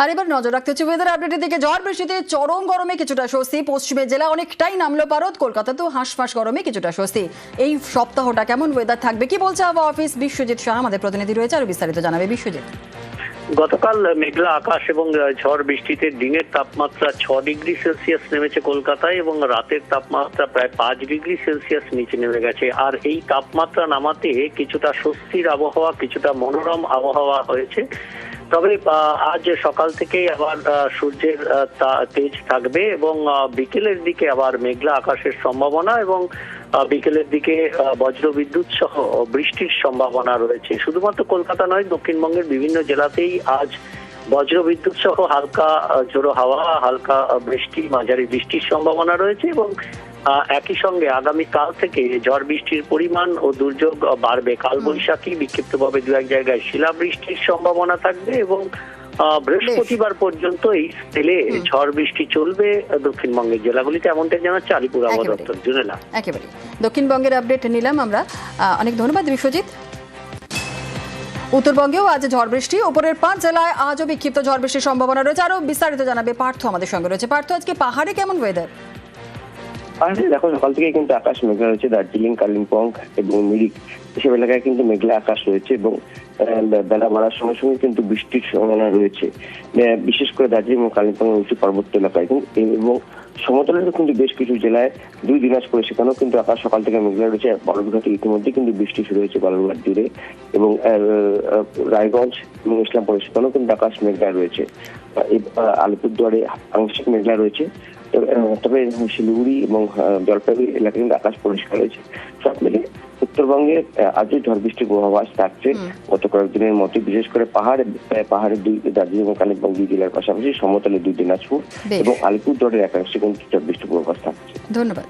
আর এবার নজর রাখতে হচ্ছে ওয়েদার আপডেটের দিকে। ঝড় বৃষ্টিতে চরম গরমে কিছুটা স্বস্তি, পশ্চিমের জেলা অনেকটাই নামলো পারদ, কলকাতাতেও হাঁসফাঁস গরমে কিছুটা স্বস্তি। এই সপ্তাহটা কেমন ওয়েদার থাকবে কি বলছে আবহাওয়া অফিস? বিশ্বজিৎ শাহ আমাদের প্রতিনিধি রয়েছে, আর বিস্তারিত জানাবে বিশ্বজিৎ। গতকাল মেঘলা আকাশ এবং ঝড় বৃষ্টিতে দিনের তাপমাত্রা 6 ডিগ্রি সেলসিয়াস নেমেছে কলকাতায় এবং রাতের তাপমাত্রা প্রায় 5 ডিগ্রি সেলসিয়াস নিচে নেমে গেছে। আর এই তাপমাত্রা নামাতে কিছুটা স্বস্তির আবহাওয়া, কিছুটা মনোরম আবহাওয়া হয়েছে। তবে আজ সকাল থেকে আবার সূর্যের তেজ থাকবে এবং বিকেলের দিকে আবার মেঘলা আকাশের সম্ভাবনা এবং বিকেলের দিকে বজ্রবিদ্যুৎ সহ বৃষ্টির সম্ভাবনা রয়েছে। শুধুমাত্র কলকাতা নয়, দক্ষিণবঙ্গের বিভিন্ন জেলাতেই আজ বজ্রবিদ্যুৎ সহ হালকা ঝোড়ো হাওয়া, হালকা বৃষ্টি, মাঝারি বৃষ্টির সম্ভাবনা রয়েছে এবং একই সঙ্গে আগামীকাল থেকে ঝড় বৃষ্টির পরিমাণ ও দুর্যোগ বাড়বে। কালবৈশাখী, বিক্ষিপ্তভাবে দু এক জায়গায় শিলাবৃষ্টির সম্ভাবনা থাকবে এবং বৃহস্পতিবার পর্যন্ত এই স্কেলে ঝড় বৃষ্টি চলবে দক্ষিণবঙ্গের জেলাগুলিতে, এমনটাই জানাচ্ছে আলিপুর আবহাওয়া দপ্তর। জুনেলা, একেবারে দক্ষিণবঙ্গের আপডেট নিলাম আমরা। অনেক ধন্যবাদ বিশ্বজিৎ। উত্তরবঙ্গেও আজ ঝড় বৃষ্টি, উপরের 5 জেলায় আজও বিক্ষিপ্ত ঝড় বৃষ্টির সম্ভাবনা রয়েছে। আরো বিস্তারিত জানাবে পার্থ আমাদের সঙ্গে রয়েছে। পার্থ, আজকে পাহাড়ে কেমন ওয়েদার? পাহাড়ে দেখো সকাল থেকে কিন্তু আকাশ মেঘলা রয়েছে। দার্জিলিং, কালিম্পং এবং মিরিক এসব এলাকায় কিন্তু মেঘলা আকাশ রয়েছে এবং বেলা বাড়ার সঙ্গে সঙ্গে কিন্তু বৃষ্টির সম্ভাবনা রয়েছে, বিশেষ করে দার্জিলিং এবং কালিম্পং উঁচু পার্বত্য এলাকায়। এবং সমতলের কিন্তু বেশ কিছু জেলায় 2 দিনাজপুরে সেখানেও কিন্তু আকাশ সকাল থেকে মেঘলা রয়েছে। বালুরঘাটে ইতিমধ্যে কিন্তু বৃষ্টি শুরু হয়েছে, বালুরঘাট জুড়ে, এবং রায়গঞ্জ এবং ইসলামপুরে সেখানেও কিন্তু আকাশ মেঘলা রয়েছে। আলিপুরদুয়ারে আংশিক মেঘলা রয়েছে, তবে শিলিগুড়ি এবং জলপাইগুড়ি এলাকায় কিন্তু আকাশ পরিষ্কার রয়েছে। সব মিলে উত্তরবঙ্গে আজও ঝড় বৃষ্টির পূর্বাভাস থাকছে গত কয়েকদিনের মতো, বিশেষ করে পাহাড়ের 2 দার্জিলিং এবং কালিম্পং 2 জেলার পাশাপাশি সমতলে 2 দিনাজপুর এবং আলিপুরদুয়ারের একাংশে কিন্তু ঝড় বৃষ্টির পূর্বাভাস থাকছে। ধন্যবাদ।